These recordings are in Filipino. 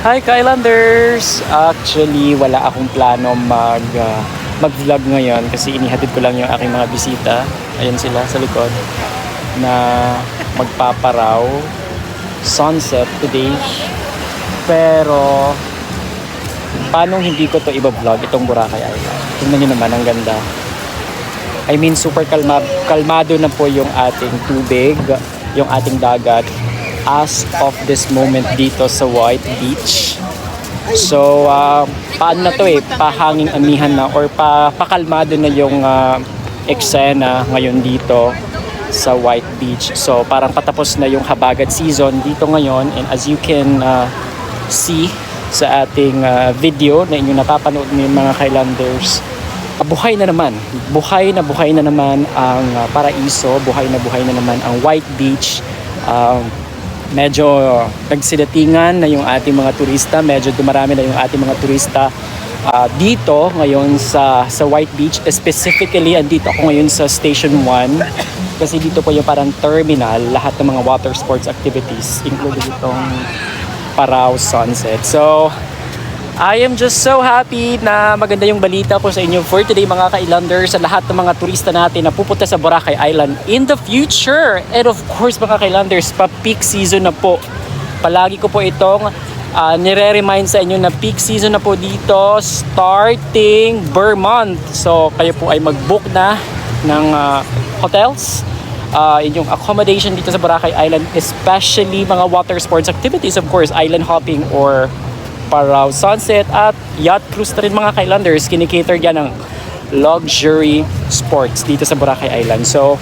Hi Kylanders! Actually, wala akong plano mag-vlog ngayon kasi inihatid ko lang yung aking mga bisita. Ayan sila sa likod na magpaparaw sunset today. Pero paano hindi ko to iba-vlog itong Boracay Island? Tingnan nyo naman, ang ganda. I mean, super kalmado na po yung ating tubig, yung ating dagat as of this moment dito sa White Beach. So, paano na to pahanging amihan na or pakalmado na yung eksena ngayon dito sa White Beach. So, parang patapos na yung habagat season dito ngayon, and as you can see sa ating video na inyong napapanood ng mga Kylanders, buhay na naman ang paraiso, buhay na naman ang White Beach. Medyo nagsidatingan na yung ating mga turista, medyo dumarami na yung ating mga turista dito ngayon sa White Beach. Specifically, andito ako ngayon sa Station 1 kasi dito po yung parang terminal, lahat ng mga water sports activities, including itong Paraw Sunset. So, I am just so happy na maganda yung balita ko sa inyo for today mga Kylanders, sa lahat ng mga turista natin na pupunta sa Boracay Island in the future. And of course mga Kylanders, pa-peak season na po. Palagi ko po itong nire-remind sa inyo na peak season na po dito starting per month. So kayo po ay mag-book na ng hotels, inyong accommodation dito sa Boracay Island, especially mga water sports activities, of course, island hopping or Paraw Sunset at yacht cruise na rin mga Kylanders. Kinikater yan ng luxury sports dito sa Boracay Island. So,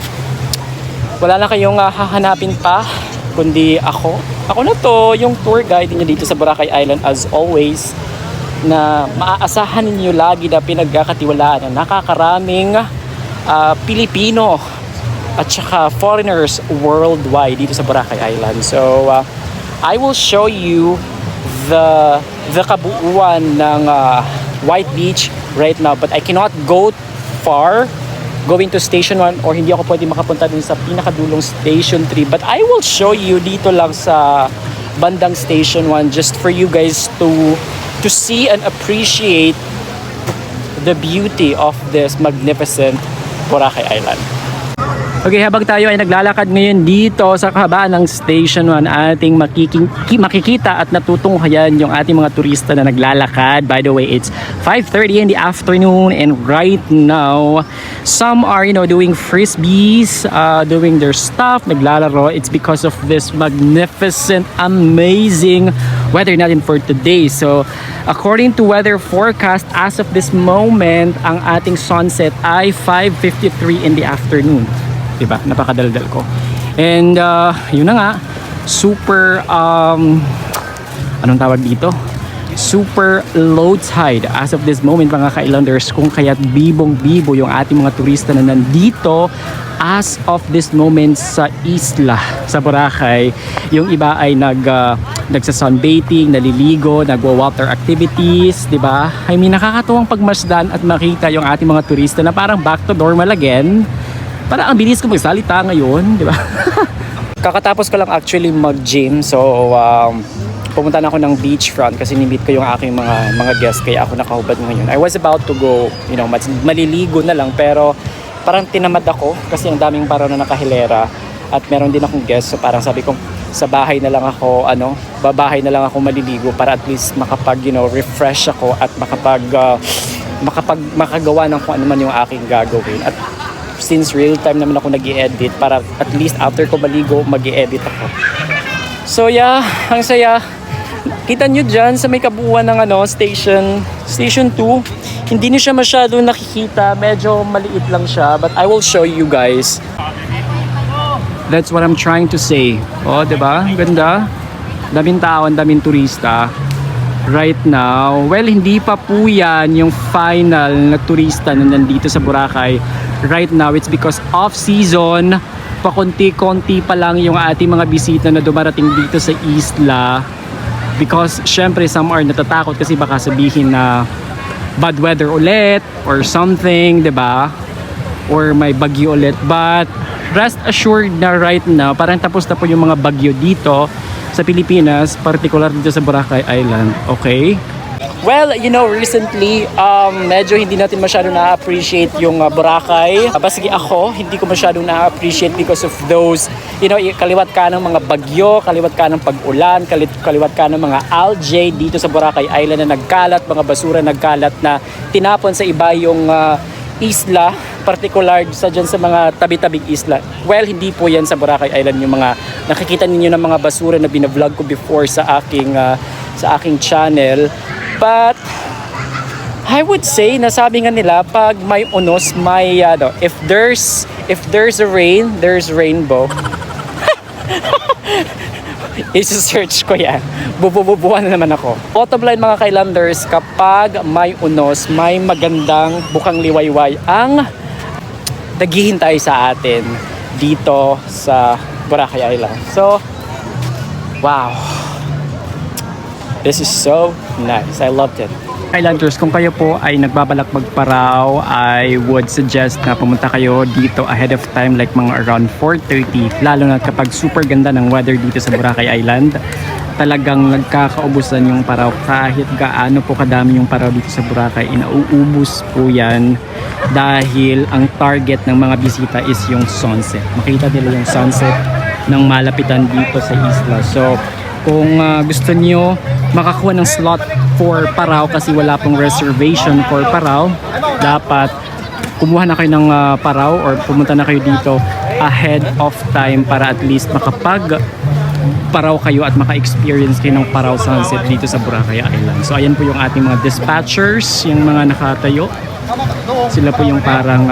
wala na kayong hahanapin pa kundi ako. Ako na to, yung tour guide niyo dito sa Boracay Island as always, na maaasahan ninyo lagi na pinagkakatiwalaan na nakakaraming Pilipino at saka foreigners worldwide dito sa Boracay Island. So, I will show you the kabuuan ng White Beach right now, but I cannot go far going to Station 1 or hindi ako pwede makapunta dun sa pinakadulong Station 3, but I will show you dito lang sa bandang Station 1 just for you guys to see and appreciate the beauty of this magnificent Boracay Island. Okay, habang tayo ay naglalakad ngayon dito sa kahabaan ng Station 1, ating makikita at natutunghayan yung ating mga turista na naglalakad. By the way, it's 5:30 in the afternoon, and right now, some are, doing frisbees, doing their stuff, naglalaro. It's because of this magnificent, amazing weather natin for today. So, according to weather forecast, as of this moment, ang ating sunset ay 5:53 in the afternoon. Diba? Napakadaldal ko. And yun na nga, super anong tawag dito? Super low tide as of this moment mga Kylanders, kung kaya't bibong-bibo yung ating mga turista na nandito as of this moment sa isla, sa Boracay. Yung iba ay nagsa-sunbathing, naliligo, nagwa-water activities, di ba? I mean, nakakatuwang pagmasdan at makita yung ating mga turista na parang back to normal again. Parang ang bilis ko magsalita ngayon, di ba? Kakatapos ko lang actually mag-gym. So, pumunta na ako ng beachfront kasi nimit ko yung aking mga guests, kaya ako nakahubad ngayon. I was about to go, maliligo na lang, pero parang tinamad ako kasi ang daming paraw na nakahilera at meron din akong guest. So, parang sabi ko, sa bahay na lang ako, babahay na lang ako maliligo para at least makapag, refresh ako at makagawa ng kung ano man yung aking gagawin. At since real time naman ako nag-i-edit, para at least after ko maligo, mag-i-edit ako. So yeah, ang saya. Kita nyo dyan sa may kabuuan ng Station 2. Hindi nyo siya masyado nakikita. Medyo maliit lang siya. But I will show you guys. That's what I'm trying to say. Oh, diba? Ganda. Daming tao, daming turista. Right now, well, hindi pa po yan yung final na turista na nandito sa Boracay. Right now, it's because off-season, pakunti-konti pa lang yung ating mga bisita na dumarating dito sa isla. Because, syempre, some are natatakot kasi baka sabihin na bad weather ulit or something, diba? Or may bagyo ulit. But, rest assured na right now, parang tapos na po yung mga bagyo dito sa Pilipinas, particular dito sa Boracay Island. Okay? Well, you know, recently, medyo hindi natin masyado na-appreciate yung Boracay. Basigi ako, hindi ko masyadong na-appreciate because of those, you know, kaliwat ka ng mga bagyo, kaliwat ka ng pag-ulan, kaliwat ka ng mga algae dito sa Boracay Island na nagkalat, mga basura nagkalat na tinapon sa iba yung isla, particular dyan sa mga tabi-tabing isla. Well, hindi po yan sa Boracay Island yung mga nakikita ninyo ng mga basura na binavlog ko before sa aking channel. But I would say, nasabi nga nila, pag may unos, may if there's a rain, there's rainbow. I-search ko yan. Bububuhan na naman ako. Bottom line mga Kailanders, kapag may unos, may magandang bukang liwayway ang naghihintay sa atin dito sa Boracay Island. So, wow. This is so nice. I loved it. Islanders, kung kayo po ay nagbabalak magparaw, I would suggest na pumunta kayo dito ahead of time, like mga around 4:30, lalo na kapag super ganda ng weather dito sa Boracay Island. Talagang nagkakaubusan yung paraw. Kahit gaano po kadami yung paraw dito sa Boracay, inauubos po yan dahil ang target ng mga bisita is yung sunset. Makita nila yung sunset ng malapitan dito sa isla. So, kung gusto niyo makakuha ng slot for paraw kasi wala pong reservation for paraw, dapat kumuha na kayo ng paraw or pumunta na kayo dito ahead of time para at least makapag paraw kayo at maka-experience kayo ng paraw sunset dito sa Boracay Island. So ayan po yung ating mga dispatchers, yung mga nakatayo. Sila po yung parang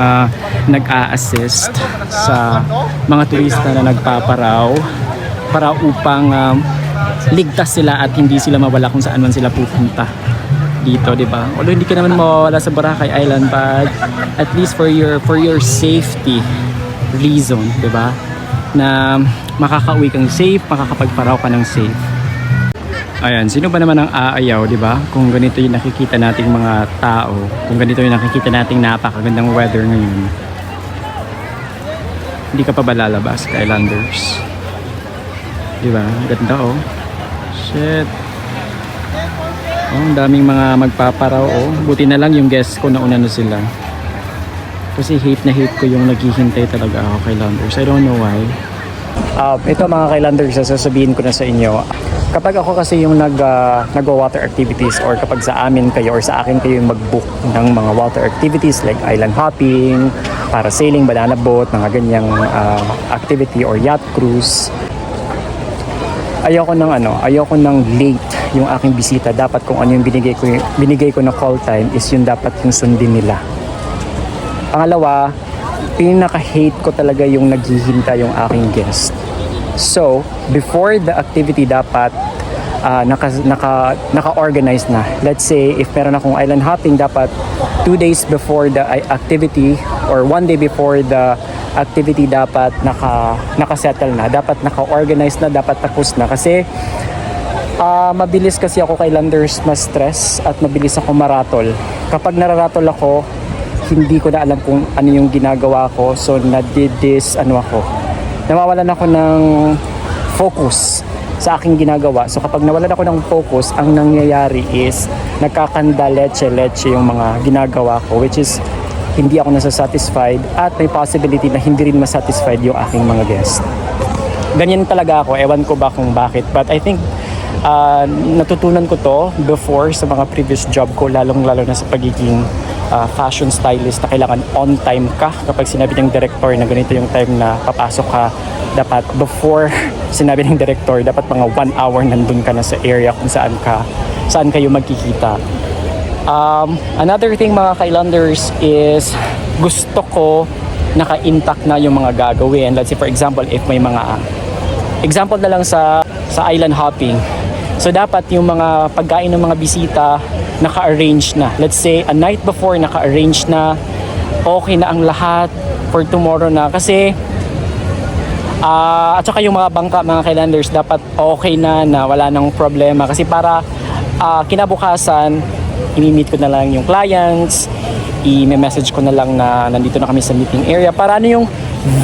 nag-a-assist sa mga turista na nagpaparaw para upang ligtas sila at hindi sila mawala kung saan man sila pupunta dito, di ba? Although hindi ka naman mawawala sa Boracay Island, but at least for your safety reason, di ba? Na makakauwi kang safe, makakapagparaw ka ng safe. Ayan, sino ba naman ang aayaw, di ba? Kung ganito yung nakikita nating mga tao, kung ganito yung nakikita nating napakagandang weather ngayon, hindi ka pa ba lalabas, Islanders? Di ba? Ganda oh. Shit. Oh, ang daming mga magpaparaw oh. Buti na lang yung guests ko nauna na sila. Kasi hate na hate ko yung naghihintay talaga ako kay Landers. I don't know why. Ito mga Kailanders, sasabihin ko na sa inyo. Kapag ako kasi yung nag-water activities or kapag sa amin kayo or sa akin kayo yung mag-book ng mga water activities like island hopping, parasailing, banana boat, mga ganyang activity or yacht cruise, ayoko ng late yung aking bisita. Dapat kung ano yung binigay ko na call time is yung dapat yung sundin nila. Pangalawa, pinaka-hate ko talaga yung naghihintay yung aking guest. So, before the activity dapat naka-organize na. Let's say, if meron akong island hopping, dapat 2 days before the activity or 1 day before the activity dapat naka-settle na, dapat naka-organize na, dapat tapos na. Kasi mabilis kasi ako kay Landers ma-stress at mabilis ako maratol. Kapag nararatol ako, hindi ko na alam kung ano yung ginagawa ko. So nawawalan ako ng focus sa aking ginagawa. So kapag nawalan ako ng focus, ang nangyayari is nagkakanda leche yung mga ginagawa ko, which is hindi ako nasasatisfied at may possibility na hindi rin masatisfied yung aking mga guest. Ganyan talaga ako, ewan ko ba kung bakit, but I think natutunan ko to before sa mga previous job ko, lalong-lalo na sa pagiging fashion stylist, na kailangan on time ka. Kapag sinabi ng director na ganito yung time na papasok ka, dapat before sinabi ng director, dapat mga 1 hour nandun ka na sa area kung saan kayo magkikita. Another thing mga Kailanders is gusto ko naka-intact na yung mga gagawin. Let's say for example, if may mga example na lang sa island hopping. So dapat yung mga pagkain ng mga bisita naka-arrange na. Let's say a night before naka-arrange na, okay na ang lahat for tomorrow na. Kasi at saka yung mga bangka mga Kailanders dapat okay na wala nang problema. Kasi para kinabukasan i-meet ko na lang yung clients, i-message ko na lang na nandito na kami sa meeting area para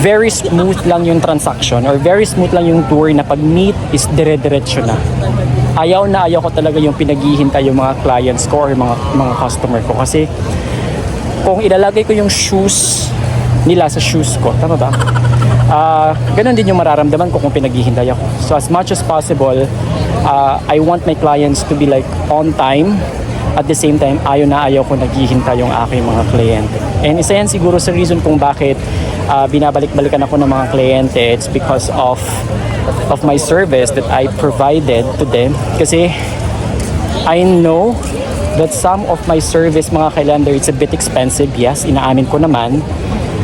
very smooth lang yung transaction or very smooth lang yung tour na pag-meet is dire-diretso na. Ayaw ko talaga yung pinaghihintay yung mga clients ko or mga customer ko. Kasi kung ilalagay ko yung shoes nila sa shoes ko, tama ba? Ganun din yung mararamdaman ko kung pinaghihintay ako. So as much as possible, I want my clients to be like on time. At the same time, ayaw ko naghihintay yung aking mga kliyente. And isa yan siguro sa reason kung bakit binabalik-balikan ako ng mga kliyente. It's because of my service that I provided to them. Kasi I know that some of my service, mga kailander, it's a bit expensive. Yes, inaamin ko naman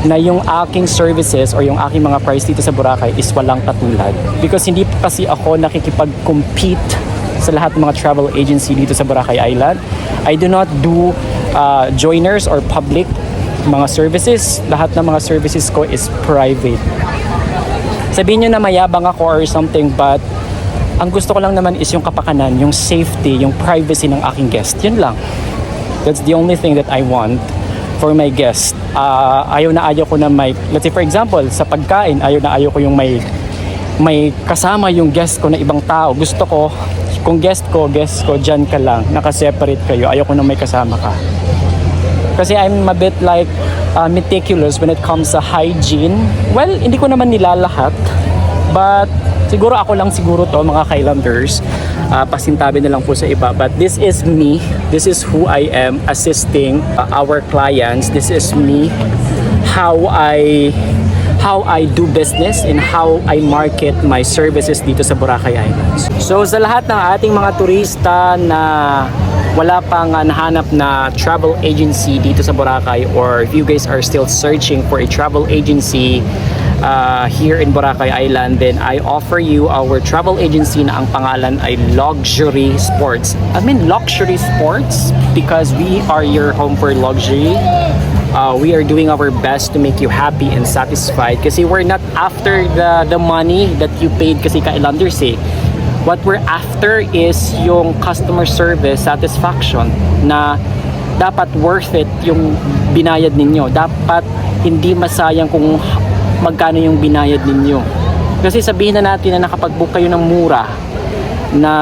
na yung aking services or yung aking mga price dito sa Boracay is walang katulad. Because hindi kasi ako nakikipag-compete sa lahat ng mga travel agency dito sa Boracay Island. I do not do joiners or public mga services. Lahat ng mga services ko is private. Sabihin nyo na mayabang ako or something, but ang gusto ko lang naman is yung kapakanan, yung safety, yung privacy ng aking guest. Yun lang. That's the only thing that I want for my guest. Ayaw ko na may, let's say for example, sa pagkain, ayaw ko yung may kasama yung guest ko na ibang tao. Gusto ko, kung guest ko, dyan ka lang, nakaseparate kayo. Ayaw ko na may kasama ka. Kasi I'm a bit like meticulous when it comes sa hygiene. Well, hindi ko naman nilalahat. But siguro ako lang siguro to, mga Kailanders. Pasintabi na lang po sa iba. But this is me. This is who I am assisting our clients. This is me. How I do business and how I market my services dito sa Boracay Islands. So sa lahat ng ating mga turista na wala pang nahanap na travel agency dito sa Boracay, or if you guys are still searching for a travel agency here in Boracay Island, then I offer you our travel agency na ang pangalan ay Luxury Sports. I mean Luxury Sports because we are your home for luxury. We are doing our best to make you happy and satisfied kasi we're not after the money that you paid kasi Kailanders eh. What we're after is yung customer service satisfaction na dapat worth it yung binayad ninyo. Dapat hindi masayang kung magkano yung binayad ninyo. Kasi sabihin na natin na nakapag-book kayo ng mura, na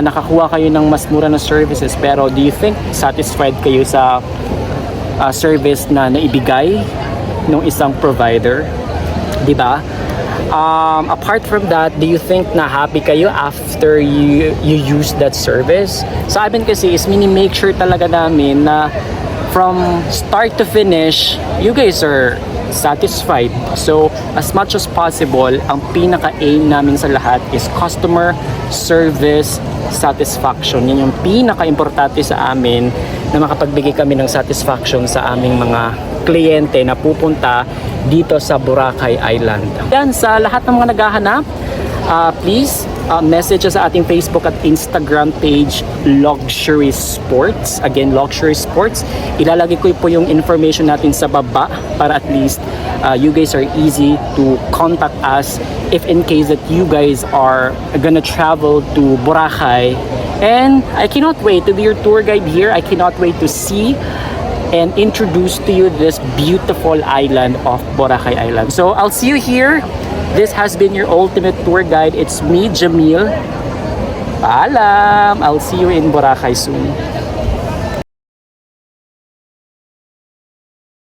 nakakuha kayo ng mas mura na services, pero do you think satisfied kayo sa service na naibigay ng isang provider? Diba? Apart from that, do you think na happy kayo after you use that service? Sa amin kasi is make sure talaga namin na from start to finish, you guys are satisfied. So, as much as possible, ang pinaka-aim namin sa lahat is customer service satisfaction. Yan yung pinaka-importante sa amin, na makapagbigay kami ng satisfaction sa aming mga kliyente na pupunta dito sa Boracay Island. Yan, sa lahat ng mga naghahanap, please message sa ating Facebook at Instagram page, Luxury Sports. Again, Luxury Sports. Ilalagay ko po yung information natin sa baba para at least you guys are easy to contact us if in case that you guys are gonna travel to Boracay. And I cannot wait to be your tour guide here. I cannot wait to see and introduce to you this beautiful island of Boracay Island. So I'll see you here. This has been your ultimate tour guide. It's me, Jamil. Paalam! I'll see you in Boracay soon.